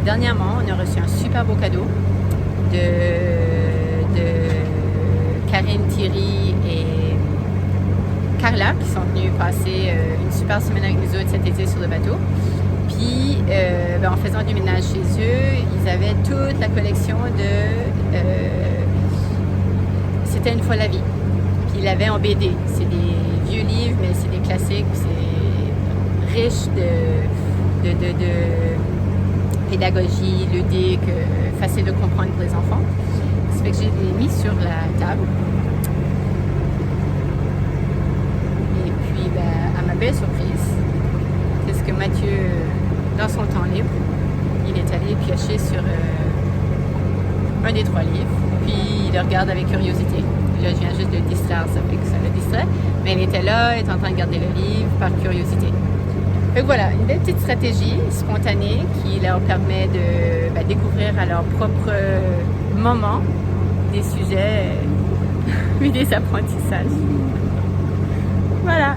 dernièrement, on a reçu un super beau cadeau de Karine, Thierry et Carla qui sont venus passer une super semaine avec nous autres cet été sur le bateau. Puis, en faisant du ménage chez eux, ils avaient toute la collection de C'était une fois la vie. Puis, ils l'avaient en BD. C'est des vieux livres, mais c'est des classiques. C'est riche de pédagogie ludique, facile de comprendre pour les enfants. Ça fait que je l'ai mis sur la table. Et puis, à ma belle surprise, c'est ce que Mathieu, dans son temps libre, il est allé piocher sur un des 3 livres. Puis, il le regarde avec curiosité. Là, je viens juste de le distraire, ça fait que ça le distrait. Mais il était là, il est en train de garder le livre par curiosité. Donc voilà, une belle petite stratégie spontanée qui leur permet de découvrir à leur propre moment des sujets et des apprentissages. Voilà.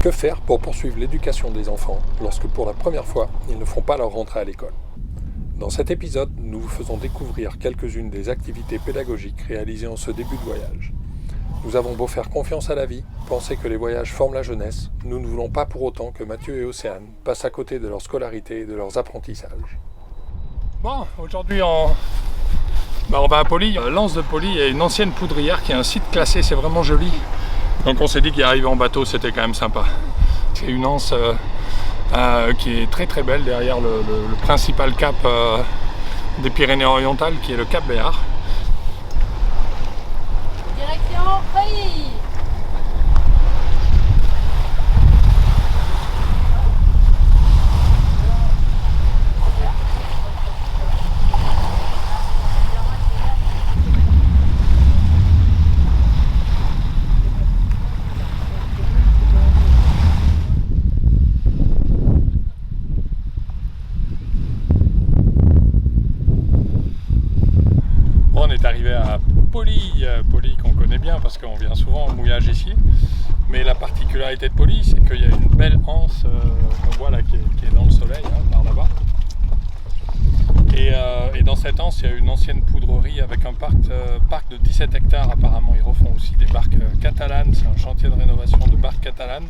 Que faire pour poursuivre l'éducation des enfants lorsque pour la première fois, ils ne font pas leur rentrée à l'école? Dans cet épisode, nous vous faisons découvrir quelques-unes des activités pédagogiques réalisées en ce début de voyage. Nous avons beau faire confiance à la vie, penser que les voyages forment la jeunesse, nous ne voulons pas pour autant que Mathieu et Océane passent à côté de leur scolarité et de leurs apprentissages. Bon, aujourd'hui on va à Poly. L'anse de Poly est une ancienne poudrière qui est un site classé, c'est vraiment joli. Donc on s'est dit qu'y arriver en bateau c'était quand même sympa. C'est une anse qui est très très belle derrière le principal cap des Pyrénées-Orientales qui est le cap Béar. Direction Poly. On est arrivé à Poly qu'on connaît bien parce qu'on vient souvent au mouillage ici. Mais la particularité de Poly, c'est qu'il y a une belle anse qu'on voit là qui est dans le soleil, par là-bas. Et dans cette anse, il y a une ancienne poudrerie avec un parc de 17 hectares apparemment. Ils refont aussi des barques catalanes, c'est un chantier de rénovation de barques catalanes.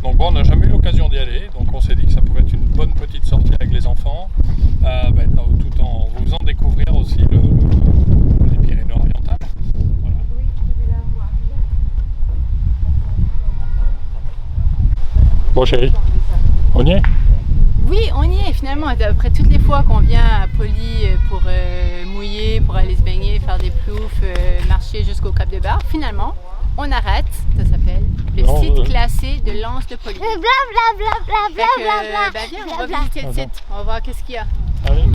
Donc bon, on n'a jamais eu l'occasion d'y aller, donc on s'est dit que ça pouvait être une bonne petite sortie avec les enfants, tout en vous faisant découvrir aussi les Pyrénées-Orientales. Voilà. Bon chérie, on y est? Oui, on y est finalement. Après toutes les fois qu'on vient à Poly pour mouiller, pour aller se baigner, faire des ploufs, marcher jusqu'au Cap de Bar, finalement, on arrête. Ça s'appelle le site classé de l'anse de Poly. Viens, on va visiter le site. On va voir qu'est-ce qu'il y a. Allez.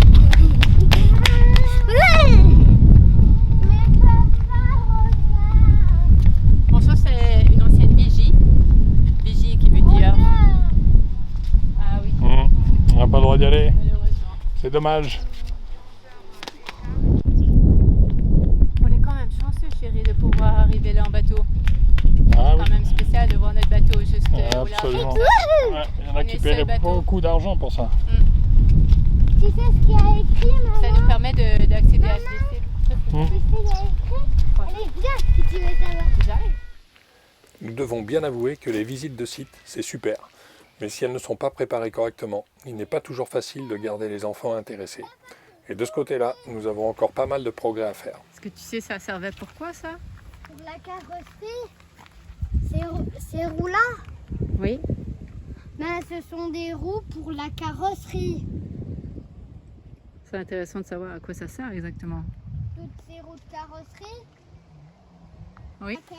Bon, ça c'est une ancienne vigie. Vigie qui veut dire... Ah oui. On n'a pas le droit d'y aller, Malheureusement. c'est dommage. On est quand même chanceux, chérie, de pouvoir arriver là en bateau. Ah C'est quand même spécial de voir notre bateau juste au large. absolument. Ouais, il y en a On qui est seul paieraient bateau. beaucoup d'argent pour ça. Tu sais ce qu'il y a écrit, maman? Ça nous permet d'accéder à ce lycée. Tu sais ce qu'il y a écrit? Allez, viens si tu veux savoir. J'arrive. Nous devons bien avouer que les visites de site, c'est super. Mais si elles ne sont pas préparées correctement, il n'est pas toujours facile de garder les enfants intéressés. Et de ce côté-là, nous avons encore pas mal de progrès à faire. Est-ce que tu sais ça servait pour quoi ça? Pour la carrosserie, ces roues-là, Oui. ben, ce sont des roues pour la carrosserie. C'est intéressant de savoir à quoi ça sert exactement. Toutes ces roues de carrosserie, Oui. Quand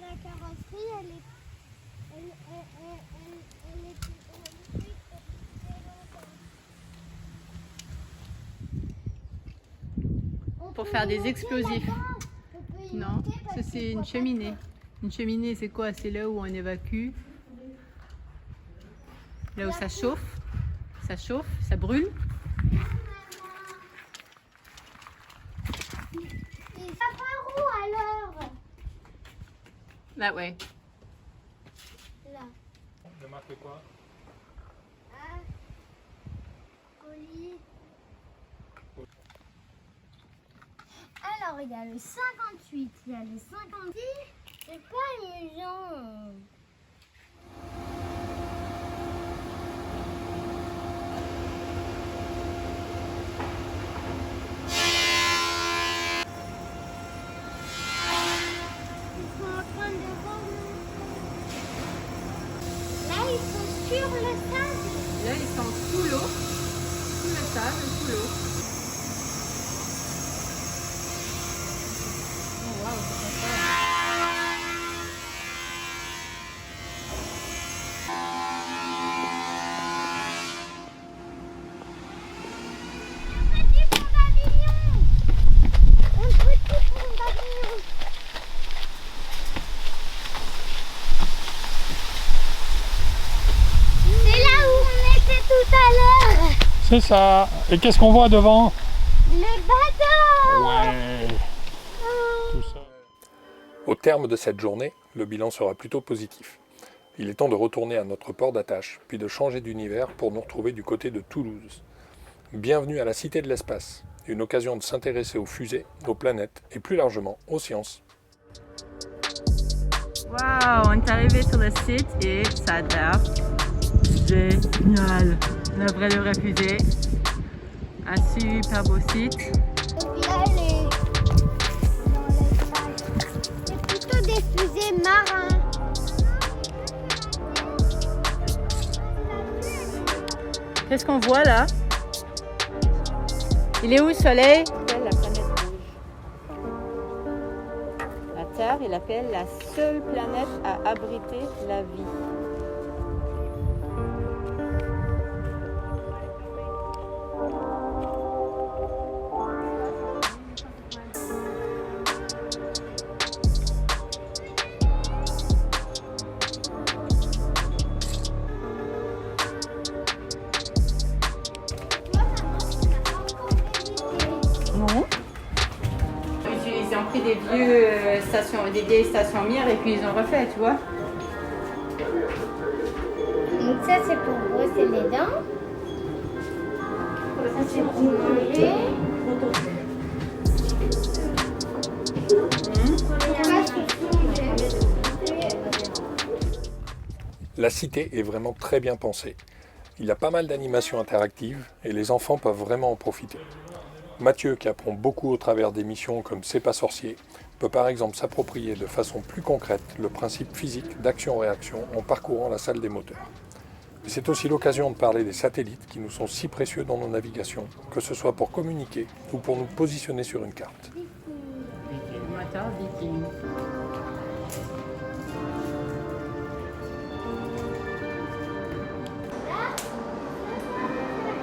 la carrosserie, elle est Pour faire des explosifs. Non, ça c'est une cheminée. Une cheminée, c'est quoi? C'est là où on évacue. Là où ça chauffe, ça brûle. Et ça part où alors? That way. Là. De marquer quoi? Ah. Colis. Alors, il y a le 58, il y a le 56. C'est pas amusant. Ils sont en train de remonter. Là, ils sont sur le sable. Là, ils sont sous l'eau, sous le sable, sous l'eau. Oh, wow, c'est pas ça. Un petit pont d'Avignon. Un petit pont d'Avignon. C'est là où on était tout à l'heure. C'est ça. Et qu'est-ce qu'on voit devant? Le bateau. Ouais. Tout ça. Au terme de cette journée, le bilan sera plutôt positif. Il est temps de retourner à notre port d'attache, puis de changer d'univers pour nous retrouver du côté de Toulouse. Bienvenue à la Cité de l'Espace, une occasion de s'intéresser aux fusées, aux planètes et plus largement aux sciences. Waouh, on est arrivé sur le site et ça a l'air génial. La vraie fusée. Un super beau site. Le village est dans l'espace. C'est plutôt des fusées marins. Qu'est-ce qu'on voit là? Il est où le soleil? La planète rouge. La Terre, il appelle la seule planète à abriter la vie. Non. Ils ont pris des vieilles stations Mir et puis ils ont refait, tu vois. Donc ça c'est pour brosser les dents. Ça c'est pour manger. La cité est vraiment très bien pensée. Il y a pas mal d'animations interactives et les enfants peuvent vraiment en profiter. Mathieu, qui apprend beaucoup au travers d'émissions comme C'est pas sorcier, peut par exemple s'approprier de façon plus concrète le principe physique d'action-réaction en parcourant la salle des moteurs. Mais c'est aussi l'occasion de parler des satellites qui nous sont si précieux dans nos navigations, que ce soit pour communiquer ou pour nous positionner sur une carte. Moteur Viking.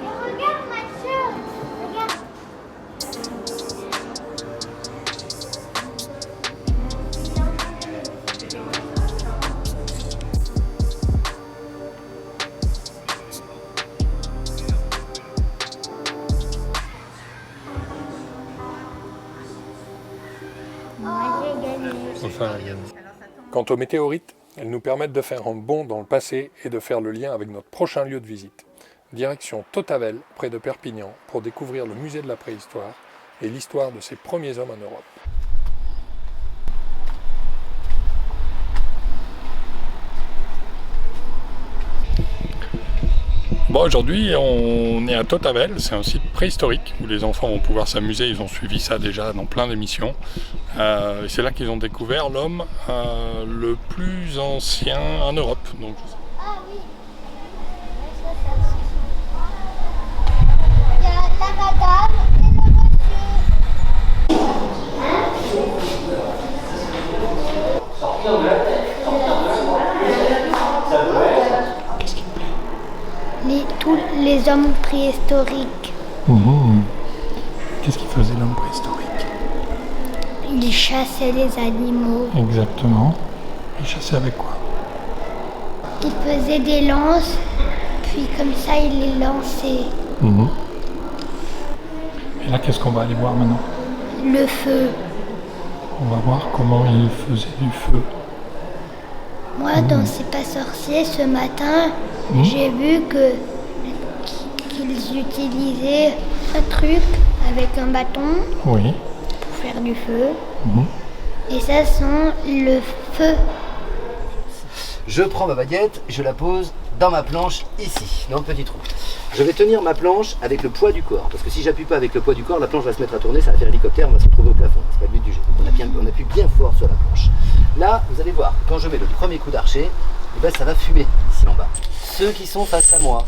Et regarde Mathieu, regarde. Moi j'ai gagné. Enfin, Quant aux météorites, elles nous permettent de faire un bond dans le passé et de faire le lien avec notre prochain lieu de visite. Direction Tautavel, près de Perpignan, pour découvrir le musée de la préhistoire et l'histoire de ces premiers hommes en Europe. Bon, aujourd'hui, on est à Tautavel, c'est un site préhistorique où les enfants vont pouvoir s'amuser. Ils ont suivi ça déjà dans plein d'émissions. Et c'est là qu'ils ont découvert l'homme le plus ancien en Europe. Donc, Ah oui. Il y a la cadavre et la voiture. Tous les hommes préhistoriques, Qu'est-ce qu'il faisait l'homme préhistorique? ils chassaient les animaux. Exactement. Il chassait avec quoi? Ils faisaient des lances, puis comme ça ils les lançaient. Et là, qu'est-ce qu'on va aller voir maintenant? Le feu. On va voir comment il faisait du feu. Moi, dans C'est pas sorcier, ce matin, j'ai vu qu'ils utilisaient un truc avec un bâton Oui. pour faire du feu. Et ça sent le feu. Je prends ma baguette, je la pose dans ma planche ici, dans le petit trou. Je vais tenir ma planche avec le poids du corps, parce que si j'appuie pas avec le poids du corps, la planche va se mettre à tourner, ça va faire hélicoptère, on va se retrouver au plafond. C'est pas le but du jeu. On appuie bien fort sur la planche. Là, vous allez voir, quand je mets le premier coup d'archer, eh ben, ça va fumer ici en bas. Ceux qui sont face à moi,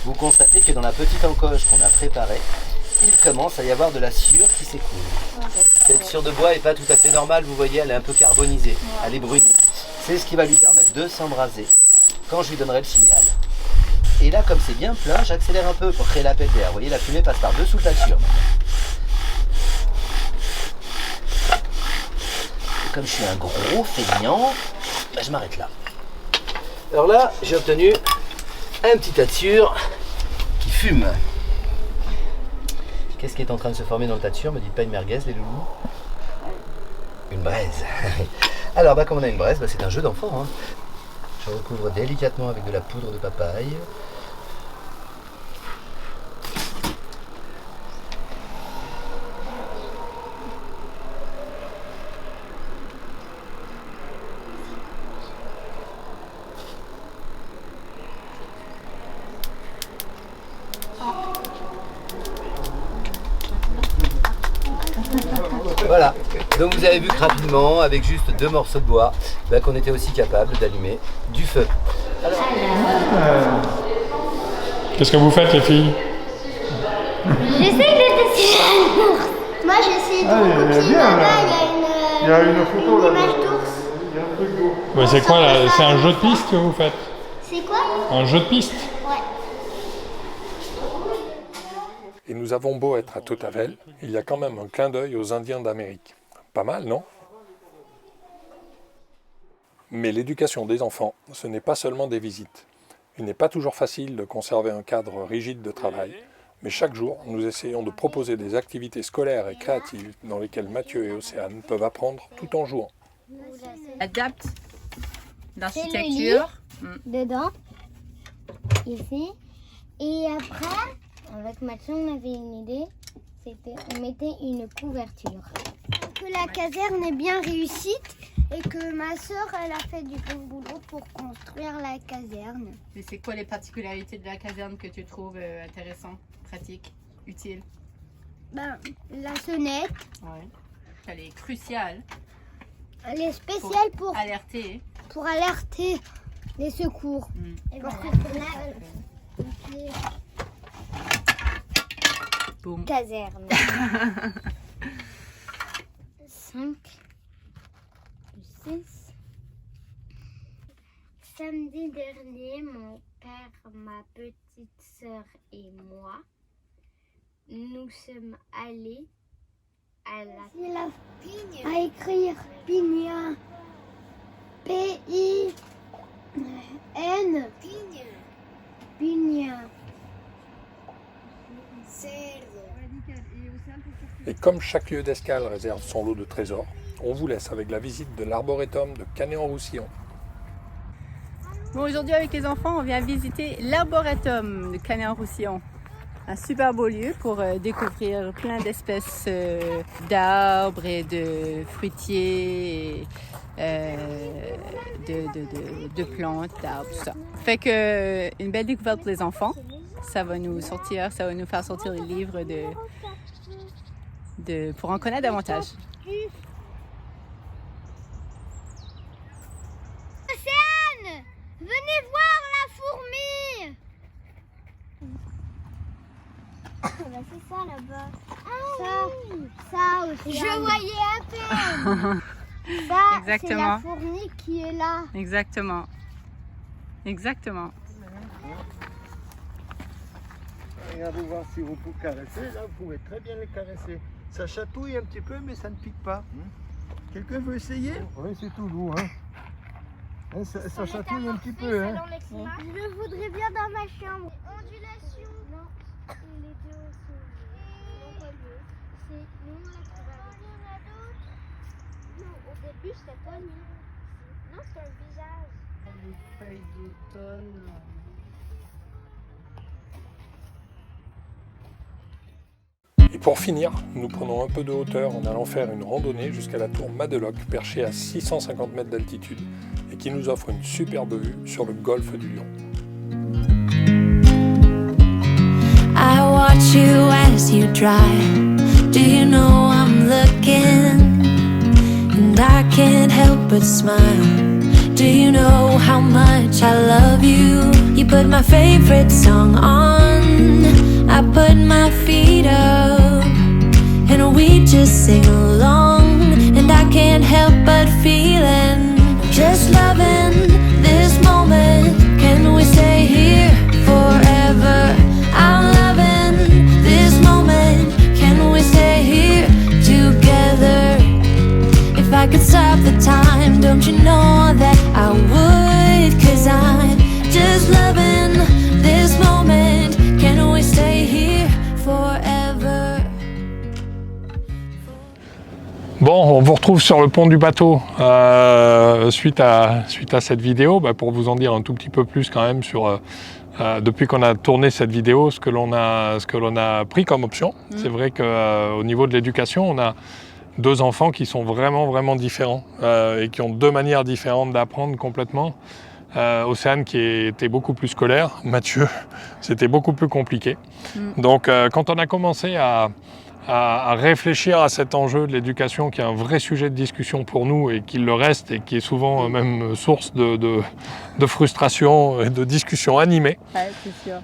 vous constatez que dans la petite encoche qu'on a préparée, il commence à y avoir de la sueur qui s'écoule. Cette sueur de bois n'est pas tout à fait normale, vous voyez, elle est un peu carbonisée, elle est brunie. C'est ce qui va lui permettre de s'embraser quand je lui donnerai le signal. Et là, comme c'est bien plein, j'accélère un peu pour créer l'appel d'air. Vous voyez, la fumée passe par dessous de la sueur. Et comme je suis un gros feignant, bah, je m'arrête là. Alors là, j'ai obtenu un petit tas de sueur qui fume. Qu'est-ce qui est en train de se former dans le tas de sueur? Me dites pas une merguez, les loulous? Une braise. Alors, bah, comme on a une braise, bah, c'est un jeu d'enfant. Hein. Je recouvre délicatement avec de la poudre de papaye. Voilà, donc vous avez vu que rapidement, avec juste 2 morceaux de bois, bah, qu'on était aussi capable d'allumer du feu. Alors... Qu'est-ce que vous faites, les filles? J'essaie de tester l'ours. Moi, j'essaie de copier là-bas, il y a une photo là. Image d'ours. Ouais, c'est quoi là? C'est un jeu de piste que vous faites? C'est quoi? Un jeu de piste? Ouais. Et nous avons beau être à Tautavel, il y a quand même un clin d'œil aux Indiens d'Amérique. Pas mal, non? Mais l'éducation des enfants, ce n'est pas seulement des visites. Il n'est pas toujours facile de conserver un cadre rigide de travail, mais chaque jour, nous essayons de proposer des activités scolaires et créatives dans lesquelles Mathieu et Océane peuvent apprendre tout en jouant. Adapte l'architecture. Dedans, ici. Et après, avec Mathieu, on avait une idée, c'était on mettait une couverture. Que la caserne est bien réussite et que ma soeur, elle a fait du bon boulot pour construire la caserne. Mais c'est quoi les particularités de la caserne que tu trouves intéressantes, pratiques, utiles? Ben, la sonnette, Ouais. Elle est cruciale elle est spéciale pour alerter. alerter les secours. Et Pour voilà. Boum. Caserne. 5 plus 6. Samedi dernier, mon père, ma petite sœur et moi, nous sommes allés à à écrire Pigna. P-I-N. Pigna. Et comme chaque lieu d'escale réserve son lot de trésors, on vous laisse avec la visite de l'arboretum de Canet-en-Roussillon. Bon, aujourd'hui avec les enfants, on vient visiter l'Arboretum de Canet-en-Roussillon. Un super beau lieu pour découvrir plein d'espèces d'arbres et de fruitiers, de plantes, d'arbres, tout ça. Fait que une belle découverte pour les enfants. Ça va nous faire sortir les livres pour en connaître davantage. Océane, venez voir la fourmi. C'est ça là-bas. Ça aussi. Je voyais à peine. Ça, c'est la fourmi qui est là. Exactement. Regardez voir si vous pouvez caresser. Là, vous pouvez très bien les caresser. Ça chatouille un petit peu, mais ça ne pique pas. Quelqu'un veut essayer? Oui, c'est tout doux. Hein. Ça chatouille un petit peu. Hein. Je voudrais bien dans ma chambre. Ondulation. Non, les deux aussi. C'est nous, on l'a trouvé. Il y en a d'autres. Non, au début, c'était pas nous. Non, c'est un visage. Les feuilles d'automne. Et pour finir, nous prenons un peu de hauteur en allant faire une randonnée jusqu'à la tour Madeloc, perchée à 650 mètres d'altitude, et qui nous offre une superbe vue sur le golfe du Lion. I watch you as you drive. Do you know I'm looking? And I can't help but smile. Do you know how much I love you? You put my favorite song on. I put my feet up, and we just sing along. And I can't help but feeling, just loving this moment. Can we stay here forever? I'm loving this moment. Can we stay here together? If I could stop the time, don't you know that I would? 'Cause I'm just loving this moment. Can we stay here forever? Bon, on vous retrouve sur le pont du bateau suite à cette vidéo, pour vous en dire un tout petit peu plus quand même sur depuis qu'on a tourné cette vidéo, ce que l'on a pris comme option. C'est vrai qu'au niveau de l'éducation, on a deux enfants qui sont vraiment différents et qui ont deux manières différentes d'apprendre complètement. Océane qui était beaucoup plus scolaire, Mathieu, c'était beaucoup plus compliqué. Donc quand on a commencé à réfléchir à cet enjeu de l'éducation qui est un vrai sujet de discussion pour nous et qui le reste et qui est souvent même source de frustration et de discussions animées. Ouais, c'est sûr.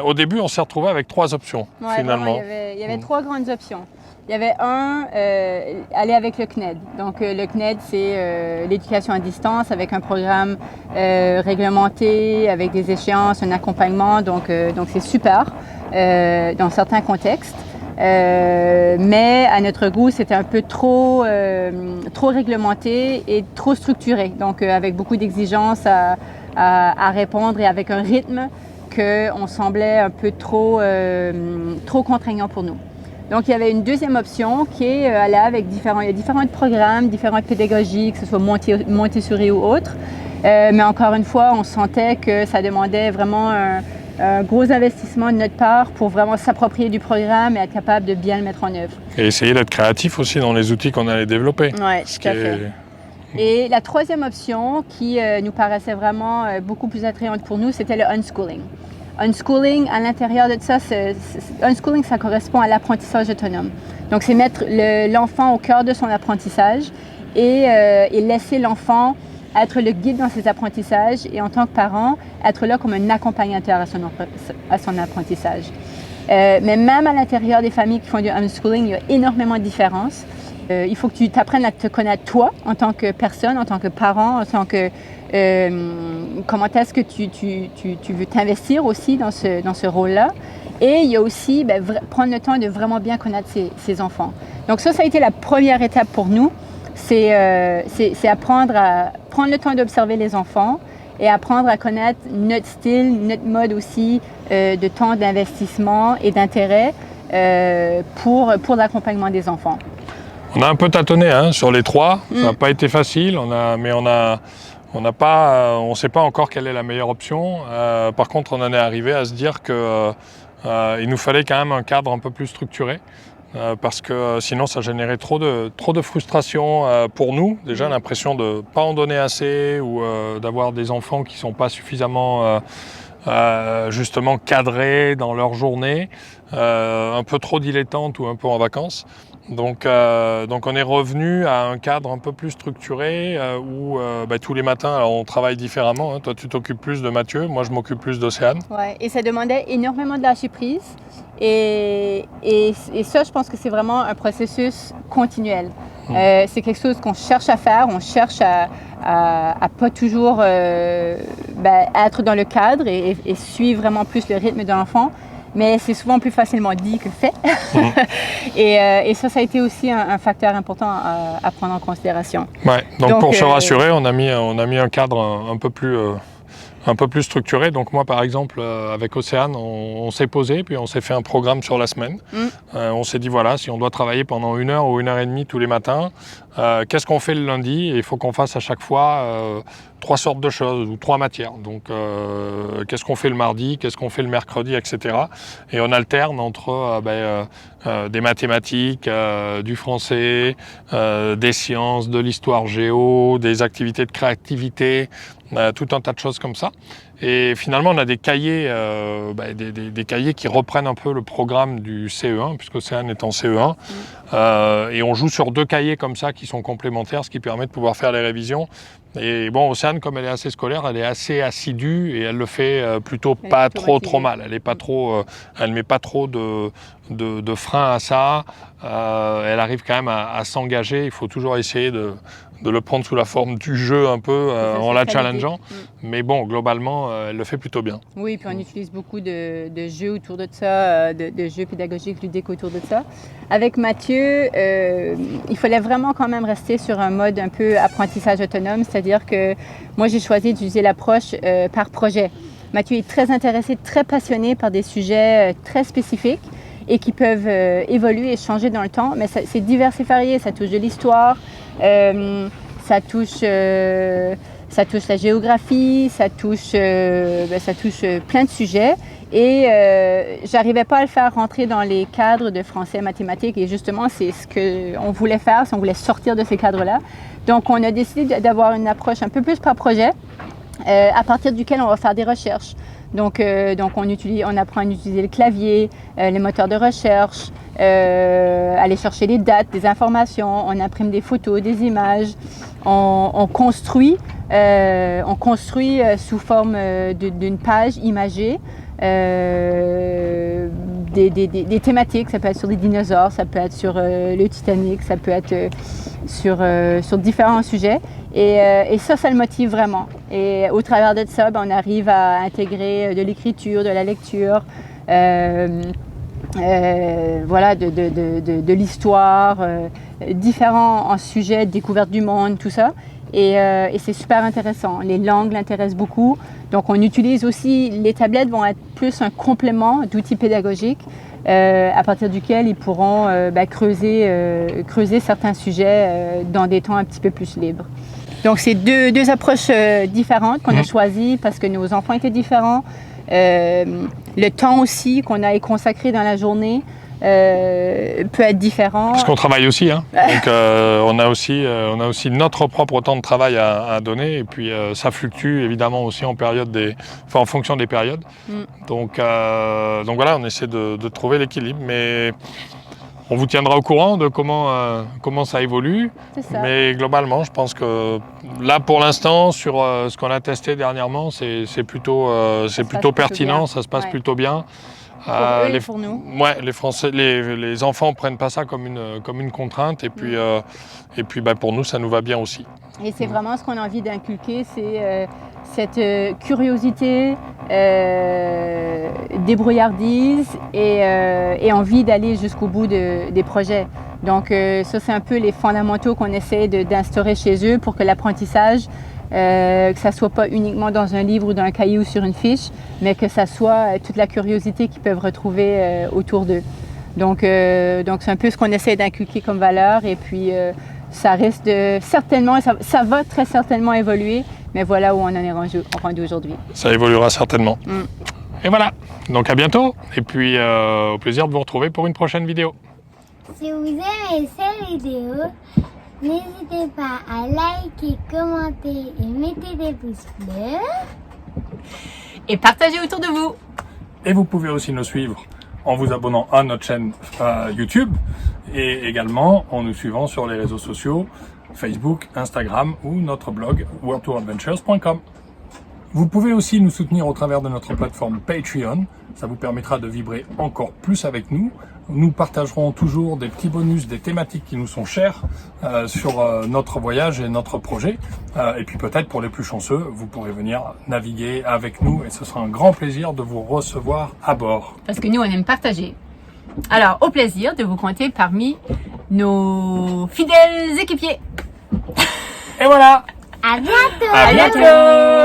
Au début, on s'est retrouvé avec trois options finalement. Il y avait trois grandes options. Il y avait aller avec le CNED. Donc le CNED, c'est l'éducation à distance avec un programme réglementé, avec des échéances, un accompagnement. Donc c'est super dans certains contextes. Mais à notre goût, c'était un peu trop réglementé et trop structuré. Donc avec beaucoup d'exigences à répondre et avec un rythme qu'on semblait un peu trop contraignant pour nous. Donc, il y avait une deuxième option qui est aller avec différents programmes, différentes pédagogies, que ce soit Montessori ou autre. Mais encore une fois, on sentait que ça demandait vraiment un gros investissement de notre part pour vraiment s'approprier du programme et être capable de bien le mettre en œuvre. Et essayer d'être créatif aussi dans les outils qu'on allait développer. Oui, tout à fait. Et la troisième option qui nous paraissait vraiment beaucoup plus attrayante pour nous, c'était le unschooling. Unschooling, à l'intérieur de ça, unschooling, ça correspond à l'apprentissage autonome. Donc, c'est mettre l'enfant au cœur de son apprentissage et laisser l'enfant être le guide dans ses apprentissages et en tant que parent, être là comme un accompagnateur à son apprentissage. Mais même à l'intérieur des familles qui font du unschooling, il y a énormément de différences. Il faut que tu t'apprennes à te connaître toi en tant que personne, en tant que parent, en tant que comment est-ce que tu veux t'investir aussi dans ce rôle-là. Et il y a aussi prendre le temps de vraiment bien connaître ses enfants. Donc ça a été la première étape pour nous. C'est apprendre à prendre le temps d'observer les enfants et apprendre à connaître notre style, notre mode aussi de temps d'investissement et d'intérêt pour l'accompagnement des enfants. On a un peu tâtonné sur les trois, ça n'a pas été facile, mais on On ne sait pas encore quelle est la meilleure option. Par contre, on en est arrivé à se dire qu'il nous fallait quand même un cadre un peu plus structuré. Parce que sinon ça générait trop de frustration pour nous. Déjà l'impression de ne pas en donner assez ou d'avoir des enfants qui ne sont pas suffisamment justement cadrés dans leur journée, un peu trop dilettantes ou un peu en vacances. Donc on est revenu à un cadre un peu plus structuré où tous les matins alors on travaille différemment. Hein. Toi tu t'occupes plus de Mathieu, moi je m'occupe plus d'Océane. Ouais, et ça demandait énormément de lâcher prise. Et ça, je pense que c'est vraiment un processus continuel. C'est quelque chose qu'on cherche à faire, on cherche à pas toujours être dans le cadre et suivre vraiment plus le rythme de l'enfant. Mais c'est souvent plus facilement dit que fait. Et ça a été aussi un facteur important à prendre en considération. Ouais, donc pour se rassurer, on a mis un cadre un peu plus structuré. Donc moi, par exemple, avec Océane, on s'est posé, puis on s'est fait un programme sur la semaine. On s'est dit, voilà, si on doit travailler pendant 1 heure ou 1h30 tous les matins, qu'est-ce qu'on fait le lundi? Et il faut qu'on fasse à chaque fois 3 sortes de choses ou 3 matières. Donc, qu'est-ce qu'on fait le mardi, qu'est-ce qu'on fait le mercredi, etc. Et on alterne entre des mathématiques, du français, des sciences, de l'histoire géo, des activités de créativité, tout un tas de choses comme ça. Et finalement, on a des cahiers, des cahiers qui reprennent un peu le programme du CE1, puisque Océane est en CE1. Et on joue sur 2 cahiers comme ça qui sont complémentaires, ce qui permet de pouvoir faire les révisions. Et bon, Océane, comme elle est assez scolaire, elle est assez assidue et elle le fait plutôt pas trop mal. Elle met pas trop de frein à ça. Elle arrive quand même à s'engager. Il faut toujours essayer de le prendre sous la forme du jeu un peu en la challengeant. Mais bon, globalement, elle le fait plutôt bien. Oui, puis on utilise beaucoup de jeux autour de ça, de jeux pédagogiques, ludiques autour de ça. Avec Mathieu, il fallait vraiment quand même rester sur un mode un peu apprentissage autonome, c'est-à-dire que moi, j'ai choisi d'utiliser l'approche par projet. Mathieu est très intéressé, très passionné par des sujets très spécifiques et qui peuvent évoluer et changer dans le temps, mais c'est divers et varié, ça touche de l'histoire, ça touche la géographie, ça touche plein de sujets. Et j'arrivais pas à le faire rentrer dans les cadres de français, mathématiques. Et justement, c'est ce qu'on voulait faire, si on voulait sortir de ces cadres-là. Donc, on a décidé d'avoir une approche un peu plus par projet, à partir duquel on va faire des recherches. Donc on apprend à utiliser le clavier, les moteurs de recherche, aller chercher des dates, des informations, on imprime des photos, des images, on construit sous forme d'une page imagée des thématiques. Ça peut être sur des dinosaures, ça peut être sur le Titanic, ça peut être sur différents sujets. Et ça le motive vraiment. Et au travers de ça, on arrive à intégrer de l'écriture, de la lecture, de l'histoire, différents sujets, découverte du monde, tout ça. Et c'est super intéressant. Les langues l'intéressent beaucoup. Donc on utilise aussi, les tablettes vont être plus un complément d'outils pédagogiques à partir duquel ils pourront creuser certains sujets dans des temps un petit peu plus libres. Donc c'est deux approches différentes qu'on a choisies parce que nos enfants étaient différents. Le temps aussi qu'on a consacré dans la journée peut être différent. Parce qu'on travaille aussi, hein. Donc on a aussi notre propre temps de travail à donner et puis ça fluctue évidemment aussi en fonction des périodes. Donc voilà, on essaie de trouver l'équilibre, mais on vous tiendra au courant de comment ça évolue. C'est ça. Mais globalement, je pense que là, pour l'instant, sur ce qu'on a testé dernièrement, c'est plutôt pertinent, ça se passe plutôt bien. Pour eux et pour nous. Ouais, les enfants prennent pas ça comme une contrainte et puis pour nous, ça nous va bien aussi. Et c'est vraiment ce qu'on a envie d'inculquer, c'est cette curiosité, débrouillardise et envie d'aller jusqu'au bout des projets. Donc ça, c'est un peu les fondamentaux qu'on essaie d'instaurer chez eux pour que l'apprentissage, que ça soit pas uniquement dans un livre ou dans un cahier ou sur une fiche, mais que ça soit toute la curiosité qu'ils peuvent retrouver autour d'eux. Donc c'est un peu ce qu'on essaie d'inculquer comme valeur et puis ça risque certainement, ça va très certainement évoluer, Mais voilà où on en est rendu aujourd'hui. Ça évoluera certainement. Mm. Et voilà, donc à bientôt. Et puis au plaisir de vous retrouver pour une prochaine vidéo. Si vous aimez cette vidéo, n'hésitez pas à liker, commenter et mettre des pouces bleus. Et partagez autour de vous. Et vous pouvez aussi nous suivre en vous abonnant à notre chaîne YouTube et également en nous suivant sur les réseaux sociaux Facebook, Instagram ou notre blog worldtouradventures.com. Vous pouvez aussi nous soutenir au travers de notre plateforme Patreon. Ça vous permettra de vibrer encore plus avec nous. Nous partagerons toujours des petits bonus, des thématiques qui nous sont chères sur notre voyage et notre projet. Et puis peut-être pour les plus chanceux, vous pourrez venir naviguer avec nous et ce sera un grand plaisir de vous recevoir à bord. Parce que nous, on aime partager. Alors, au plaisir de vous compter parmi nos fidèles équipiers. Et voilà! À bientôt! À bientôt!